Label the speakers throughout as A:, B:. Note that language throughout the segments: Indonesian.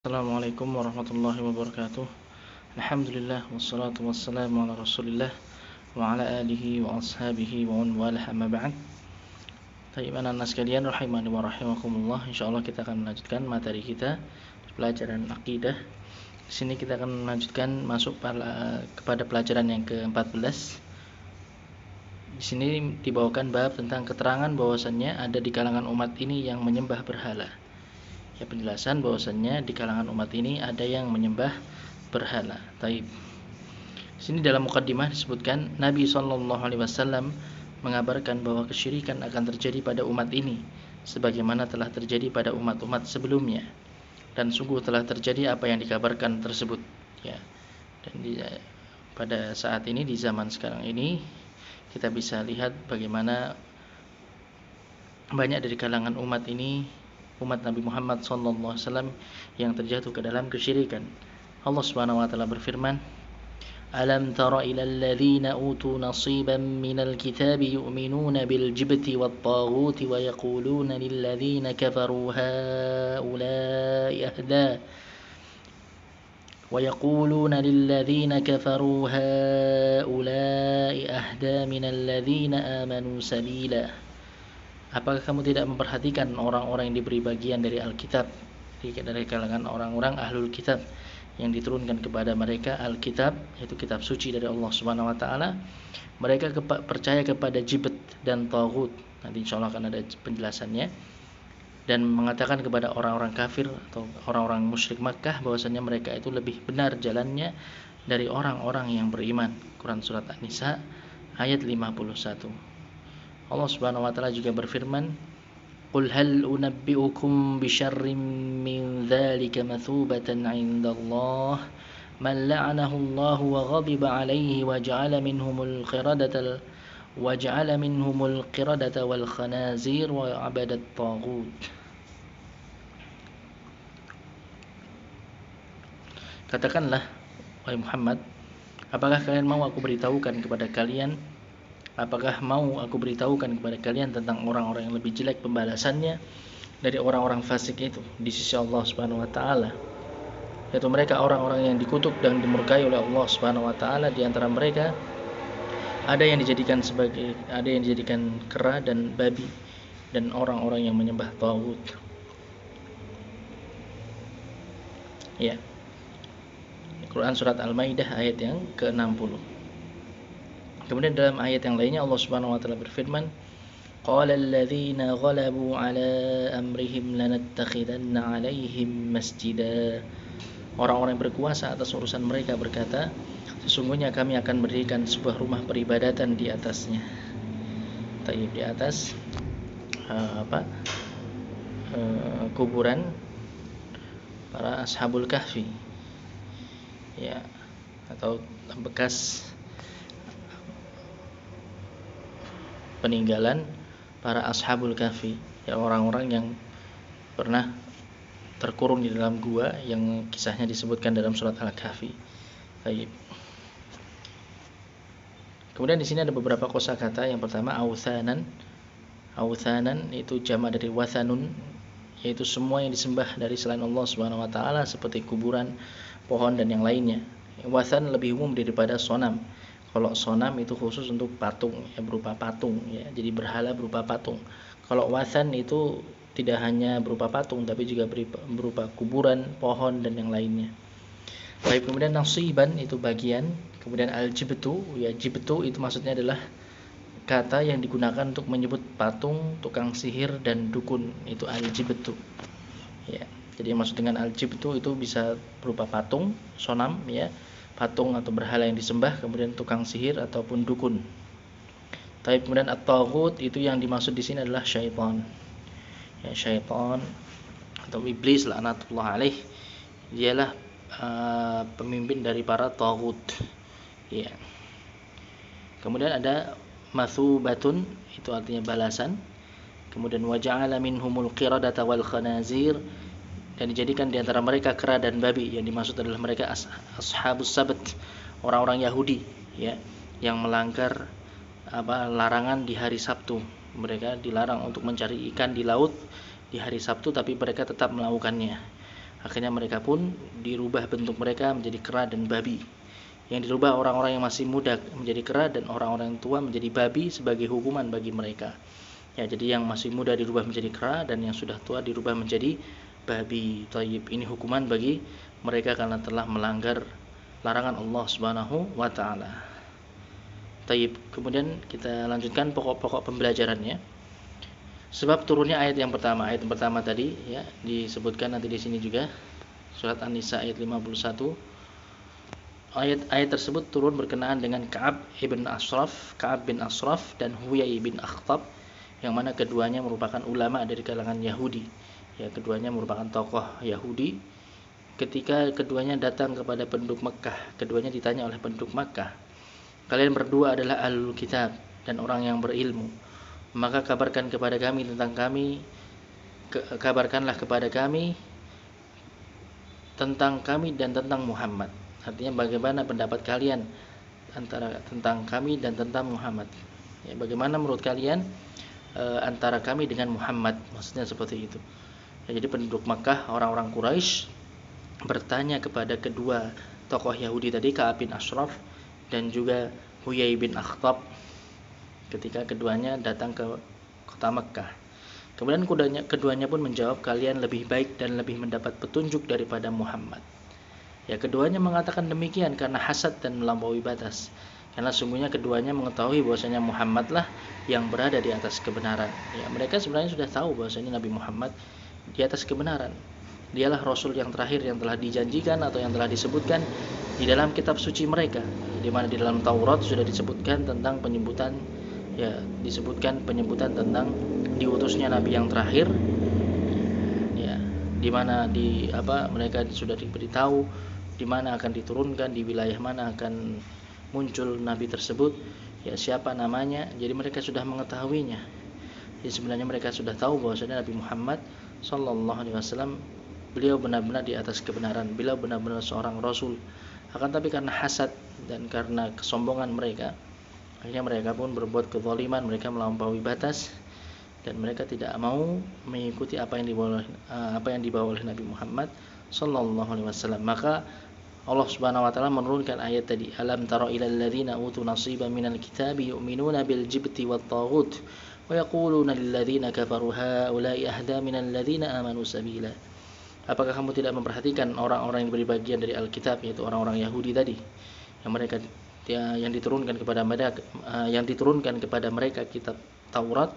A: Assalamualaikum warahmatullahi wabarakatuh. Alhamdulillah wassalatu wassalamu ala Rasulillah wa ala alihi wa ashabihi wa man walah amma ba'd. Baik, anak-anak sekalian rahimani wa rahimakumullah. Insyaallah kita akan melanjutkan materi kita pelajaran akidah. Di sini kita akan melanjutkan kepada pelajaran yang ke-14. Di sini dibawakan bab tentang keterangan bahwasannya ada di kalangan umat ini yang menyembah berhala. Ya, penjelasan bahwasannya di kalangan umat ini ada yang menyembah berhala. Taib. Di sini dalam mukaddimah disebutkan Nabi SAW mengabarkan bahwa kesyirikan akan terjadi pada umat ini sebagaimana telah terjadi pada umat-umat sebelumnya, dan sungguh telah terjadi apa yang dikabarkan tersebut. Ya. Dan pada saat ini, di zaman sekarang ini, kita bisa lihat bagaimana banyak dari kalangan umat ini, umat Nabi Muhammad SAW, yang terjatuh ke dalam kesyirikan. Allah Subhanahu wa taala berfirman, "Alam tara ilal ladzina utu nasiban minal kitabi yu'minuna bil jibti wat taghuti wa yaquluna lil ladzina kafaru haula'i ahda minal ladzina amanu sabila." Apakah kamu tidak memperhatikan orang-orang yang diberi bagian dari Alkitab, dari kalangan orang-orang ahlul kitab yang diturunkan kepada mereka Alkitab, yaitu kitab suci dari Allah Subhanahu wa taala. Mereka percaya kepada jibt dan taghut. Nanti insyaallah akan ada penjelasannya. Dan mengatakan kepada orang-orang kafir atau orang-orang musyrik Makkah bahwasanya mereka itu lebih benar jalannya dari orang-orang yang beriman. Quran surat An-Nisa ayat 51. Allah Subhanahu wa taala juga berfirman, "Qul hal unabbi'ukum bi syarrin min dzalika mathubatan 'indallah man la'anahu Allah wa ghadiba 'alaihi wa ja'ala minhumul qiradata wal khanazir wa 'abadat taghut." Katakanlah, wahai Muhammad, apakah mau aku beritahukan kepada kalian tentang orang-orang yang lebih jelek pembalasannya dari orang-orang fasik itu di sisi Allah Subhanahu wa taala, yaitu mereka orang-orang yang dikutuk dan dimurkai oleh Allah Subhanahu wa taala. Di antara mereka ada yang dijadikan kera dan babi, dan orang-orang yang menyembah taghut. Ya. Quran surat Al-Maidah ayat yang ke-60. Kemudian dalam ayat yang lainnya Allah Subhanahu wa taala berfirman, "Qala alladzina ghalabu 'ala amrihim lanattakhidanna 'alaihim masjida." Orang-orang yang berkuasa atas urusan mereka berkata, sesungguhnya kami akan mendirikan sebuah rumah peribadatan di atasnya. Taib, di atas kuburan para ashabul kahfi. Ya, atau bekas peninggalan para ashabul kahfi, ya, orang-orang yang pernah terkurung di dalam gua yang kisahnya disebutkan dalam surat Al-Kahfi. Baik. Kemudian di sini ada beberapa kosakata. Yang pertama authanan. Authanan itu jamak dari wathanun, yaitu semua yang disembah dari selain Allah Subhanahu wa taala seperti kuburan, pohon dan yang lainnya. Wathan lebih umum daripada sonam. Kalau sonam itu khusus untuk patung, ya, berupa patung, ya, jadi berhala berupa patung. Kalau wathan itu tidak hanya berupa patung, tapi juga berupa kuburan, pohon dan yang lainnya. Baik, kemudian nasiban itu bagian. Kemudian al-jibtu, ya, jibtu itu maksudnya adalah kata yang digunakan untuk menyebut patung, tukang sihir dan dukun, itu al-jibtu. Ya, jadi maksud dengan al-jibtu itu bisa berupa patung, sonam, ya, patung atau berhala yang disembah, kemudian tukang sihir ataupun dukun. Tapi kemudian at-taghut itu yang dimaksud di sini adalah syaitan. Ya, syaitan atau iblis laknatullah alaih, dialah pemimpin dari para taghut. Ya. Kemudian ada mathubatun, itu artinya balasan. Kemudian waja'ala minhumul qiradata wal khanazir, dan dijadikan di antara mereka kera dan babi. Yang dimaksud adalah mereka ashabus sabt, orang-orang Yahudi, ya, yang melanggar larangan di hari Sabtu. Mereka dilarang untuk mencari ikan di laut di hari Sabtu, tapi mereka tetap melakukannya. Akhirnya mereka pun dirubah bentuk mereka menjadi kera dan babi. Yang dirubah orang-orang yang masih muda menjadi kera dan orang-orang yang tua menjadi babi sebagai hukuman bagi mereka. Ya, jadi yang masih muda dirubah menjadi kera dan yang sudah tua dirubah menjadi babi. Thayyib, ini hukuman bagi mereka karena telah melanggar larangan Allah Subhanahu wa taala. Thayyib, kemudian kita lanjutkan pokok-pokok pembelajarannya. Sebab turunnya ayat yang pertama tadi ya disebutkan nanti di sini juga, surat An-Nisa ayat 51. Ayat tersebut turun berkenaan dengan Ka'ab bin Ashraf dan Huyai bin Akhtab, yang mana keduanya merupakan ulama dari kalangan Yahudi. Ya, keduanya merupakan tokoh Yahudi. Ketika keduanya datang kepada penduduk Makkah, keduanya ditanya oleh penduduk Makkah, "Kalian berdua adalah ahlul kitab dan orang yang berilmu. Maka kabarkanlah kepada kami tentang kami dan tentang Muhammad." Artinya bagaimana pendapat kalian tentang kami dan tentang Muhammad. Ya, bagaimana menurut kalian antara kami dengan Muhammad, maksudnya seperti itu. Ya, jadi penduduk Makkah, orang-orang Quraisy bertanya kepada kedua tokoh Yahudi tadi, Ka'ab bin Ashraf dan juga Huyai bin Akhtab, ketika keduanya datang ke kota Makkah. Kemudian keduanya pun menjawab, "Kalian lebih baik dan lebih mendapat petunjuk daripada Muhammad." Ya, keduanya mengatakan demikian karena hasad dan melampaui batas. Karena sungguhnya keduanya mengetahui bahwasanya Muhammadlah yang berada di atas kebenaran. Ya, mereka sebenarnya sudah tahu bahwasanya Nabi Muhammad di atas kebenaran. Dialah Rasul yang terakhir yang telah dijanjikan atau yang telah disebutkan di dalam kitab suci mereka, di mana di dalam Taurat sudah disebutkan tentang penyebutan tentang diutusnya Nabi yang terakhir. Ya, di mana mereka sudah diberitahu di mana akan diturunkan, di wilayah mana akan muncul Nabi tersebut, ya siapa namanya. Jadi mereka sudah mengetahuinya. Jadi sebenarnya mereka sudah tahu bahwasanya Nabi Muhammad sallallahu alaihi wasallam beliau benar-benar di atas kebenaran, beliau benar-benar seorang rasul. Akan tapi karena hasad dan karena kesombongan mereka, akhirnya mereka pun berbuat kezaliman, mereka melampaui batas dan mereka tidak mau mengikuti apa yang dibawa oleh Nabi Muhammad sallallahu alaihi wasallam. Maka Allah Subhanahu wa taala menurunkan ayat tadi, "Alam tara ilal ladzina utu nasiban minal kitabi yu'minuna bil jibti wat taghut wa yaquluna lil ladzina kafaru haula'i ahda minal ladzina amanu sabila." Apakah kamu tidak memperhatikan orang-orang yang diberi bagian dari Alkitab, yaitu orang-orang Yahudi tadi, yang diturunkan kepada mereka kitab Taurat,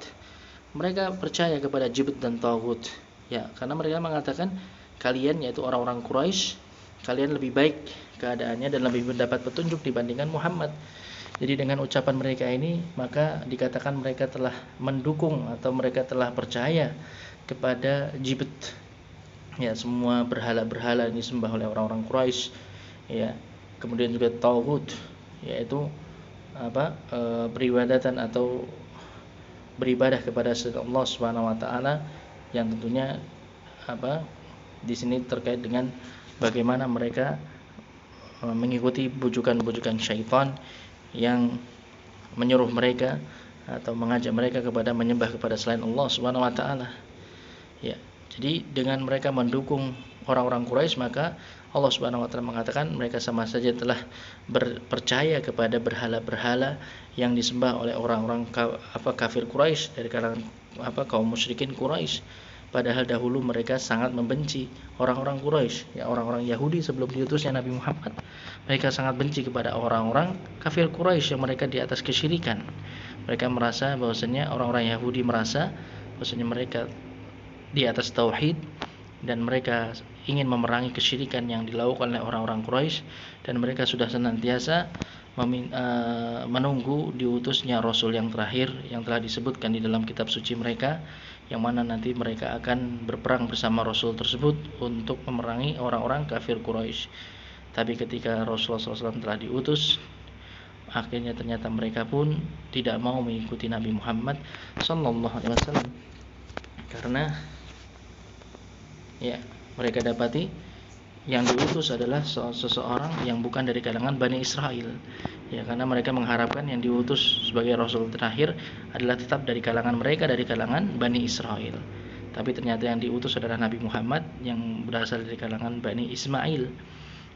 A: mereka percaya kepada jibt dan taghut. Ya, karena mereka mengatakan kalian, yaitu orang-orang Quraisy, kalian lebih baik keadaannya dan lebih mendapat petunjuk dibandingkan Muhammad. Jadi dengan ucapan mereka ini, maka dikatakan mereka telah mendukung atau mereka telah percaya kepada jibt. Ya, semua berhala-berhala yang disembah oleh orang-orang Quraisy. Ya, kemudian juga taghut, yaitu peribadatan atau beribadah kepada Allah Subhanahu wa taala, yang tentunya di sini terkait dengan bagaimana mereka mengikuti bujukan-bujukan syaitan yang menyuruh mereka atau mengajak mereka kepada menyembah kepada selain Allah Subhanahu wa taala. Ya, jadi dengan mereka mendukung orang-orang Quraisy, maka Allah Subhanahu wa taala mengatakan mereka sama saja telah percaya kepada berhala-berhala yang disembah oleh orang-orang kafir Quraisy dari kalangan kaum musyrikin Quraisy. Padahal dahulu mereka sangat membenci orang-orang Quraisy, ya orang-orang Yahudi sebelum diutusnya Nabi Muhammad. Mereka sangat benci kepada orang-orang kafir Quraisy yang mereka di atas kesyirikan. Mereka merasa bahwasanya orang-orang Yahudi merasa bahwasanya mereka di atas tauhid dan mereka ingin memerangi kesyirikan yang dilakukan oleh orang-orang Quraisy, dan mereka sudah senantiasa menunggu diutusnya Rasul yang terakhir yang telah disebutkan di dalam kitab suci mereka, yang mana nanti mereka akan berperang bersama Rasul tersebut untuk memerangi orang-orang kafir Quraisy. Tapi ketika Rasulullah SAW telah diutus, akhirnya ternyata mereka pun tidak mau mengikuti Nabi Muhammad SAW, karena ya mereka dapati yang diutus adalah seseorang yang bukan dari kalangan Bani Israel. Ya, karena mereka mengharapkan yang diutus sebagai Rasul terakhir adalah tetap dari kalangan mereka, dari kalangan Bani Israel. Tapi ternyata yang diutus adalah Nabi Muhammad yang berasal dari kalangan Bani Ismail,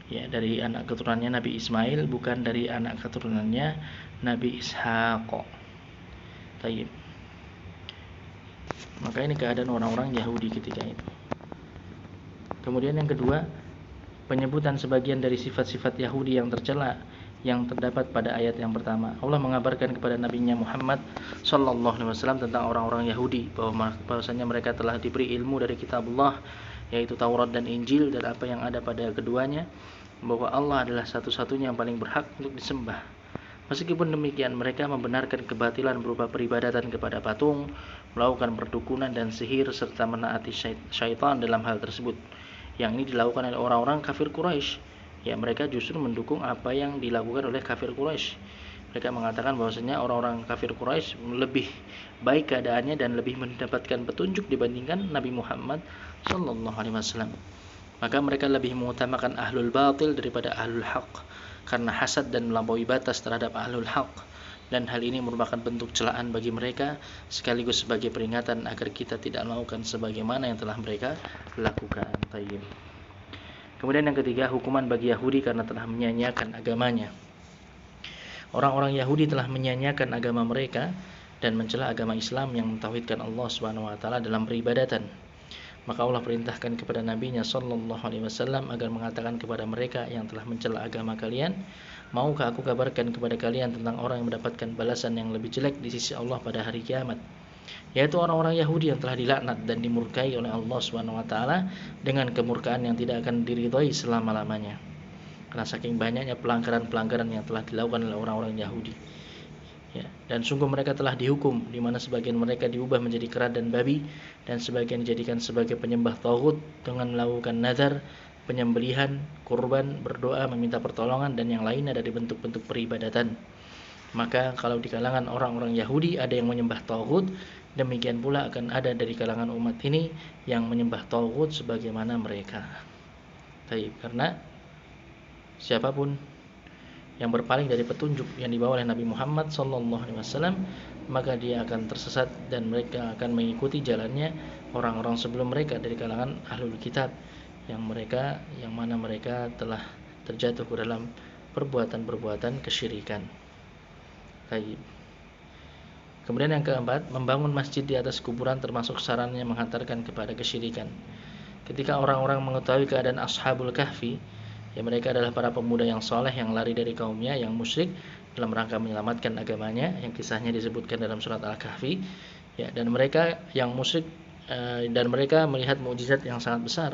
A: ya, dari anak keturunannya Nabi Ismail, bukan dari anak keturunannya Nabi Ishaq. Taib. Maka ini keadaan orang-orang Yahudi ketika itu. Kemudian yang kedua, penyebutan sebagian dari sifat-sifat Yahudi yang tercela yang terdapat pada ayat yang pertama. Allah mengabarkan kepada Nabi-Nya Muhammad sallallahu alaihi wasallam tentang orang-orang Yahudi bahwasanya mereka telah diberi ilmu dari kitab Allah, yaitu Taurat dan Injil, dan apa yang ada pada keduanya, bahwa Allah adalah satu-satunya yang paling berhak untuk disembah. Meskipun demikian, mereka membenarkan kebatilan berupa peribadatan kepada patung, melakukan perdukunan dan sihir, serta menaati syaitan dalam hal tersebut. Yang ini dilakukan oleh orang-orang kafir Quraisy. Ya, mereka justru mendukung apa yang dilakukan oleh kafir Quraisy. Mereka mengatakan bahwasanya orang-orang kafir Quraisy lebih baik keadaannya dan lebih mendapatkan petunjuk dibandingkan Nabi Muhammad sallallahu alaihi wasallam. Maka mereka lebih mengutamakan ahlul batil daripada ahlul haq, karena hasad dan melampaui batas terhadap ahlul haq. Dan hal ini merupakan bentuk celaan bagi mereka, sekaligus sebagai peringatan agar kita tidak melakukan sebagaimana yang telah mereka lakukan. Tayyib. Kemudian yang ketiga, hukuman bagi Yahudi karena telah menyanyiakan agamanya. Orang-orang Yahudi telah menyanyiakan agama mereka dan mencela agama Islam yang mentauhidkan Allah Subhanahu wa taala dalam peribadatan. Maka Allah perintahkan kepada Nabi-Nya sallallahu alaihi wasallam agar mengatakan kepada mereka yang telah mencela agama kalian, maukah aku kabarkan kepada kalian tentang orang yang mendapatkan balasan yang lebih jelek di sisi Allah pada hari kiamat, yaitu orang-orang Yahudi yang telah dilaknat dan dimurkai oleh Allah Subhanahu wa taala dengan kemurkaan yang tidak akan diridhoi selama-lamanya. Karena saking banyaknya pelanggaran-pelanggaran yang telah dilakukan oleh orang-orang Yahudi. Ya, dan sungguh mereka telah dihukum, di mana sebagian mereka diubah menjadi kera dan babi, dan sebagian dijadikan sebagai penyembah taghut dengan melakukan nazar, penyembelihan, kurban, berdoa, meminta pertolongan, dan yang lainnya dari bentuk-bentuk peribadatan. Maka kalau di kalangan orang-orang Yahudi ada yang menyembah taghut, demikian pula akan ada dari kalangan umat ini yang menyembah taghut sebagaimana mereka. Baik, karena siapapun yang berpaling dari petunjuk yang dibawa oleh Nabi Muhammad SAW, maka dia akan tersesat dan mereka akan mengikuti jalannya orang-orang sebelum mereka dari kalangan ahlul kitab, yang mana mereka telah terjatuh ke dalam perbuatan-perbuatan kesyirikan. Baik. Kemudian yang keempat, membangun masjid di atas kuburan termasuk saran yang menghantarkan kepada kesyirikan. Ketika orang-orang mengetahui keadaan Ashabul Kahfi, ya, mereka adalah para pemuda yang soleh yang lari dari kaumnya yang musyrik dalam rangka menyelamatkan agamanya, yang kisahnya disebutkan dalam surat Al-Kahfi. Ya, dan mereka yang musyrik dan mereka melihat mukjizat yang sangat besar,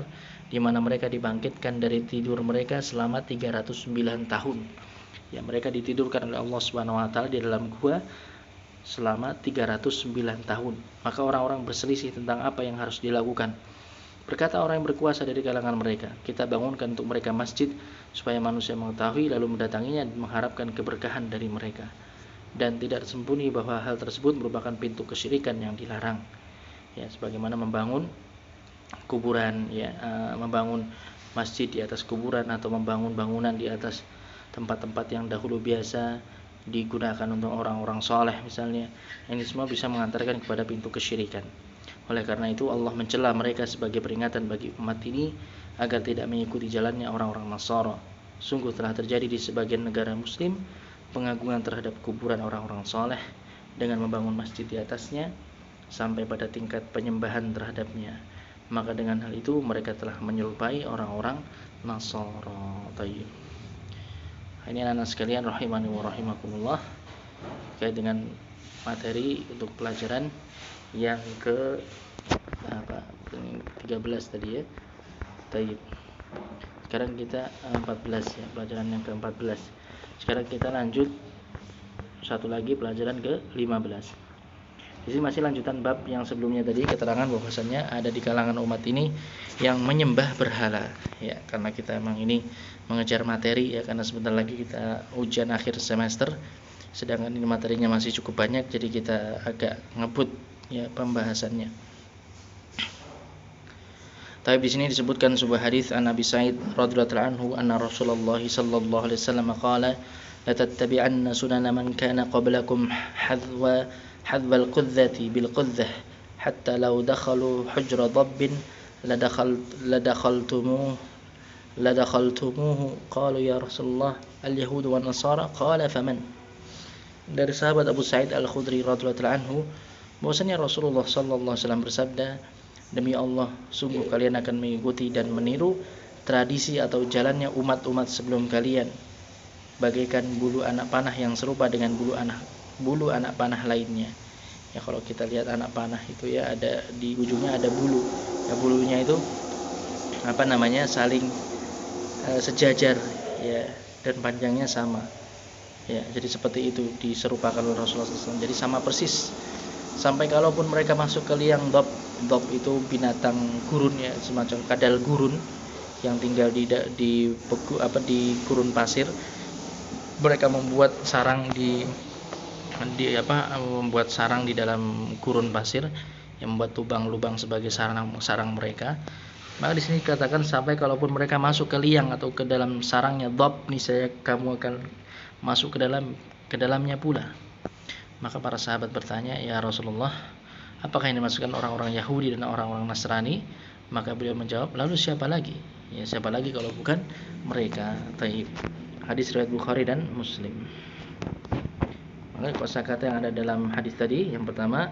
A: di mana mereka dibangkitkan dari tidur mereka selama 309 tahun. Ya, mereka ditidurkan oleh Allah Subhanahu wa taala di dalam gua selama 309 tahun. Maka orang-orang berselisih tentang apa yang harus dilakukan. Berkata orang yang berkuasa dari kalangan mereka, kita bangunkan untuk mereka masjid supaya manusia mengetahui lalu mendatanginya dan mengharapkan keberkahan dari mereka. Dan tidak sembunyi bahwa hal tersebut merupakan pintu kesyirikan yang dilarang. Ya, sebagaimana membangun kuburan, ya, membangun masjid di atas kuburan atau membangun bangunan di atas tempat-tempat yang dahulu biasa digunakan untuk orang-orang soleh misalnya. Ini semua bisa mengantarkan kepada pintu kesyirikan. Oleh karena itu Allah mencela mereka sebagai peringatan bagi umat ini agar tidak mengikuti jalannya orang-orang Nasara. Sungguh telah terjadi di sebagian negara muslim pengagungan terhadap kuburan orang-orang soleh dengan membangun masjid di atasnya sampai pada tingkat penyembahan terhadapnya. Maka dengan hal itu mereka telah menyerupai orang-orang Nasara. Tayyib. Ini anak-anak sekalian rahimani wa rahimakumullah, terkait dengan materi untuk pelajaran yang ke 13 tadi ya. Taib. Sekarang kita 14 ya, pelajaran yang ke-14. Sekarang kita lanjut satu lagi, pelajaran ke-15. Di sini masih lanjutan bab yang sebelumnya tadi, keterangan bahwasannya ada di kalangan umat ini yang menyembah berhala. Ya, karena kita emang ini mengejar materi ya, karena sebentar lagi kita ujian akhir semester. Sedangkan ini materinya masih cukup banyak, jadi kita agak ngebut ya pembahasannya. Tapi di sini disebutkan sebuah hadis an Abi Sa'id radhiyallahu anhu anna Rasulullah sallallahu alaihi wasallam qala la tattabi'anna sunana man kana qablakum hadwa al-qudzati bil qudzah hatta law dakhalu hujra dhabbin ladakhaltumuhu qalu ya Rasulullah al-yahud wan nasara qala faman. Dari sahabat Abu Sa'id Al-Khudri radhiyallahu anhu bahwasanya Rasulullah sallallahu alaihi wasallam bersabda, demi Allah sungguh kalian akan mengikuti dan meniru tradisi atau jalannya umat-umat sebelum kalian, bagaikan bulu anak panah yang serupa dengan bulu anak panah lainnya. Ya, kalau kita lihat anak panah itu ya ada di ujungnya ada bulu. Ya, bulunya itu saling sejajar ya, dan panjangnya sama. Ya, jadi seperti itu diserupakan oleh Rasulullah SAW. Jadi sama persis. Sampai kalaupun mereka masuk ke liang dhab itu binatang gurun ya, semacam kadal gurun yang tinggal di gurun pasir. Mereka membuat sarang membuat sarang di dalam gurun pasir yang membuat lubang-lubang sebagai sarang mereka. Maka di sini dikatakan sampai kalaupun mereka masuk ke liang atau ke dalam sarangnya dhab, niscaya kamu akan masuk ke dalamnya pula. Maka para sahabat bertanya, ya Rasulullah, apakah ini dimasukkan orang-orang Yahudi dan orang-orang Nasrani? Maka beliau menjawab, lalu siapa lagi? Ya, siapa lagi kalau bukan mereka? Taib. Hadis riwayat Bukhari dan Muslim. Maka kosakata yang ada dalam hadis tadi, yang pertama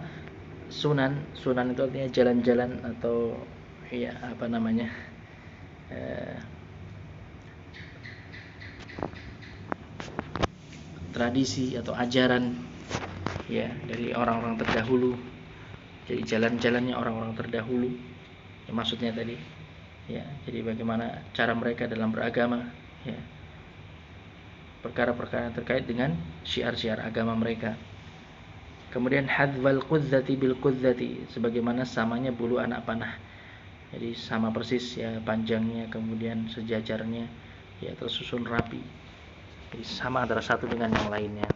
A: sunan itu artinya jalan-jalan atau ya tradisi atau ajaran ya dari orang-orang terdahulu. Jadi jalan-jalannya orang-orang terdahulu ya, maksudnya tadi ya, jadi bagaimana cara mereka dalam beragama ya, perkara-perkara yang terkait dengan syiar-syiar agama mereka. Kemudian hadzwal qudzati bil qudzati, sebagaimana samanya bulu anak panah. Jadi sama persis ya panjangnya, kemudian sejajarnya ya tersusun rapi. Jadi sama antara satu dengan yang lainnya.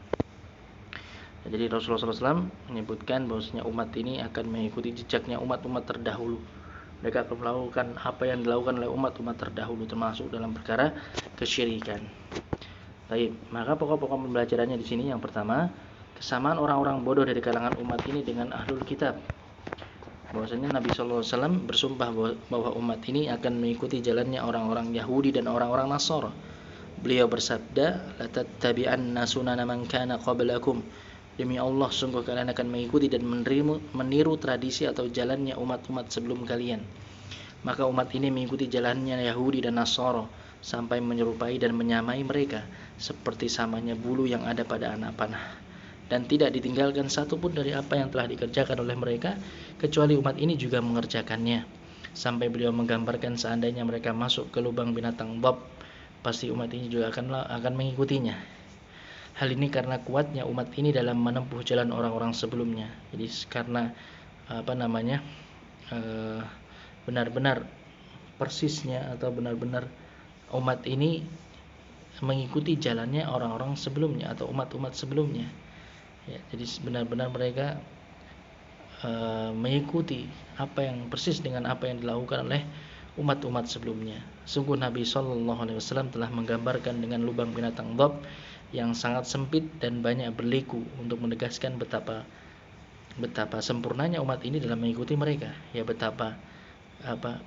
A: Jadi Rasulullah SAW menyebutkan bahwasanya umat ini akan mengikuti jejaknya umat-umat terdahulu. Mereka akan melakukan apa yang dilakukan oleh umat-umat terdahulu, termasuk dalam perkara kesyirikan. Baik, maka pokok-pokok pembelajarannya di sini yang pertama, kesamaan orang-orang bodoh dari kalangan umat ini dengan ahlul kitab. Bahwasanya Nabi SAW bersumpah bahwa umat ini akan mengikuti jalannya orang-orang Yahudi dan orang-orang Nasara. Beliau bersabda, la tattabi'anna sunana man kana qablakum. Demi Allah, sungguh kalian akan mengikuti dan meniru tradisi atau jalannya umat-umat sebelum kalian. Maka umat ini mengikuti jalannya Yahudi dan Nasara sampai menyerupai dan menyamai mereka seperti samanya bulu yang ada pada anak panah. Dan tidak ditinggalkan satu pun dari apa yang telah dikerjakan oleh mereka, kecuali umat ini juga mengerjakannya. Sampai beliau menggambarkan seandainya mereka masuk ke lubang binatang dhab, pasti umat ini juga akan mengikutinya. Hal ini karena kuatnya umat ini dalam menempuh jalan orang-orang sebelumnya. Jadi karena benar-benar persisnya atau benar-benar umat ini mengikuti jalannya orang-orang sebelumnya atau umat-umat sebelumnya. Ya, jadi benar-benar mereka mengikuti apa yang persis dengan apa yang dilakukan oleh umat-umat sebelumnya. Sungguh Nabi SAW telah menggambarkan dengan lubang binatang dhab yang sangat sempit dan banyak berliku untuk menegaskan betapa sempurnanya umat ini dalam mengikuti mereka. Ya, betapa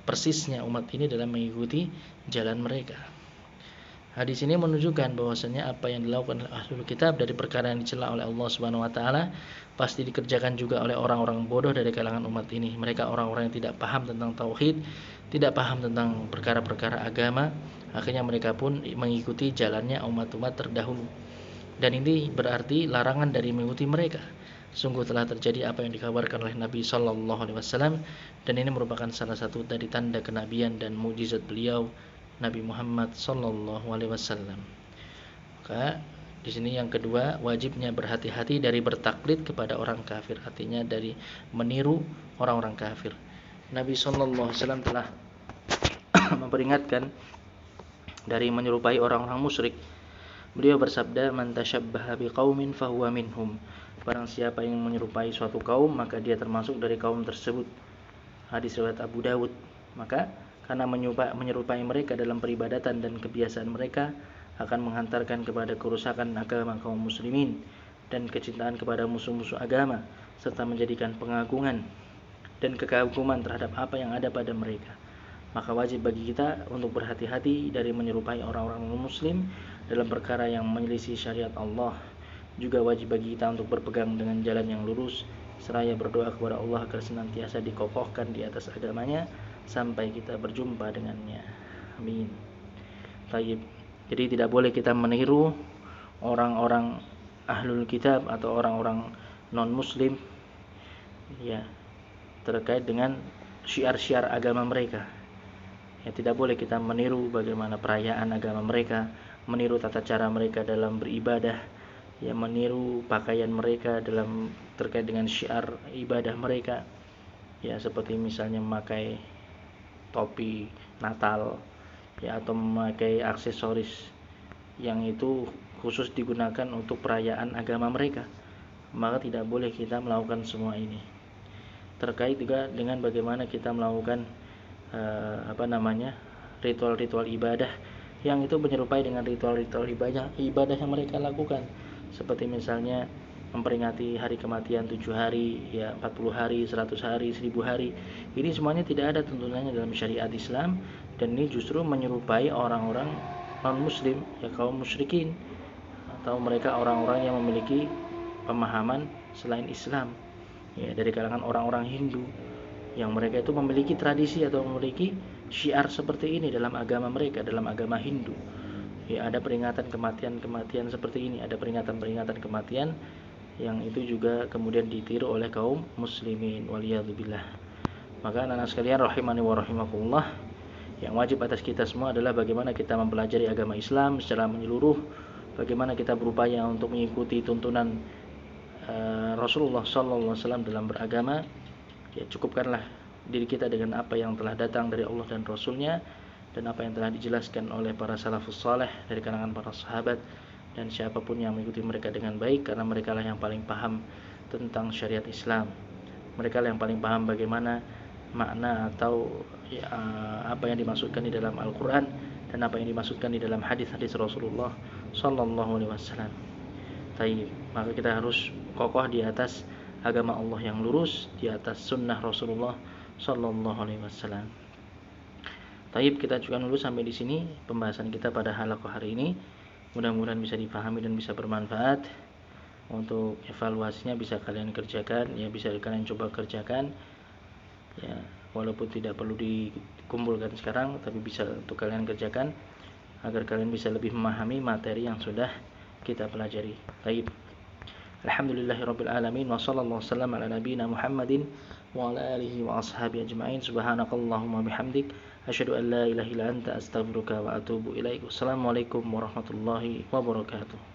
A: persisnya umat ini dalam mengikuti jalan mereka. Hadis ini menunjukkan bahwasanya apa yang dilakukan oleh ahlul kitab dari perkara yang dicela oleh Allah Subhanahu wa taala pasti dikerjakan juga oleh orang-orang bodoh dari kalangan umat ini. Mereka orang-orang yang tidak paham tentang tauhid, tidak paham tentang perkara-perkara agama. Akhirnya mereka pun mengikuti jalannya umat-umat terdahulu. Dan ini berarti larangan dari mengikuti mereka. Sungguh telah terjadi apa yang dikabarkan oleh Nabi sallallahu alaihi wasallam, dan ini merupakan salah satu dari tanda kenabian dan mukjizat beliau Nabi Muhammad sallallahu alaihi wasallam. Maka di sini yang kedua, wajibnya berhati-hati dari bertaklid kepada orang kafir, artinya dari meniru orang-orang kafir. Nabi sallallahu alaihi wasallam telah memperingatkan dari menyerupai orang-orang musyrik. Beliau bersabda, "Man tashabbaha biqaumin fahuwa minhum." Barang siapa yang menyerupai suatu kaum, maka dia termasuk dari kaum tersebut. Hadis riwayat Abu Dawud. Maka karena menyerupai mereka dalam peribadatan dan kebiasaan mereka akan menghantarkan kepada kerusakan agama kaum muslimin dan kecintaan kepada musuh-musuh agama, serta menjadikan pengagungan dan kekaguman terhadap apa yang ada pada mereka. Maka wajib bagi kita untuk berhati-hati dari menyerupai orang-orang non-muslim dalam perkara yang menyelisih syariat Allah. Juga wajib bagi kita untuk berpegang dengan jalan yang lurus, seraya berdoa kepada Allah agar senantiasa dikokohkan di atas agamanya sampai kita berjumpa dengannya. Amin. Taib. Jadi tidak boleh kita meniru orang-orang ahlul kitab atau orang-orang non-muslim ya, terkait dengan syiar-syiar agama mereka. Ya, tidak boleh kita meniru bagaimana perayaan agama mereka, meniru tata cara mereka dalam beribadah, ya, meniru pakaian mereka dalam terkait dengan syiar ibadah mereka. Ya, seperti misalnya memakai topi Natal, ya, atau memakai aksesoris yang itu khusus digunakan untuk perayaan agama mereka. Maka tidak boleh kita melakukan semua ini. Terkait juga dengan bagaimana kita melakukan ritual-ritual ibadah yang itu menyerupai dengan ritual-ritual ibadah yang mereka lakukan, seperti misalnya memperingati hari kematian 7 hari, ya, 40 hari, 100 hari, 1000 hari. Ini semuanya tidak ada tuntunannya dalam syariat Islam, dan ini justru menyerupai orang-orang non-muslim, ya, kaum musyrikin, atau mereka orang-orang yang memiliki pemahaman selain Islam, ya, dari kalangan orang-orang Hindu, yang mereka itu memiliki tradisi atau memiliki syiar seperti ini dalam agama mereka, dalam agama Hindu. Ya, ada peringatan kematian seperti ini, ada peringatan kematian yang itu juga kemudian ditiru oleh kaum muslimin, waliyadzubillah. Maka anak-anak sekalian rahimani wa rahimakumullah, yang wajib atas kita semua adalah bagaimana kita mempelajari agama Islam secara menyeluruh, bagaimana kita berupaya untuk mengikuti tuntunan Rasulullah SAW dalam beragama. Ya, cukupkanlah diri kita dengan apa yang telah datang dari Allah dan Rasulnya, dan apa yang telah dijelaskan oleh para salafus saleh dari kalangan para sahabat dan siapapun yang mengikuti mereka dengan baik, karena mereka lah yang paling paham tentang syariat Islam. Mereka lah yang paling paham bagaimana makna atau ya, apa yang dimaksudkan di dalam Al-Quran dan apa yang dimaksudkan di dalam hadis-hadis Rasulullah Sallallahu Alaihi Wasallam. Taib. Maka kita harus kokoh di atas agama Allah yang lurus, di atas sunnah Rasulullah Sallallahu Alaihi Wasallam. Taib, kita juga dulu sampai di sini pembahasan kita pada halaqah hari ini. Mudah-mudahan bisa dipahami dan bisa bermanfaat. Untuk evaluasinya bisa kalian kerjakan, ya, bisa kalian coba kerjakan, ya, walaupun tidak perlu dikumpulkan sekarang, tapi bisa untuk kalian kerjakan agar kalian bisa lebih memahami materi yang sudah kita pelajari. Taib. Alhamdulillahirabbil alamin wa sallallahu wasallam ala nabiyyina Muhammadin wa ala alihi wa ashabihi ajma'in. Subhanakallahumma bihamdik asyhadu an la ilaha illa anta astaghfiruka wa atubu ilaik. Wassalamualaikum warahmatullahi wabarakatuh.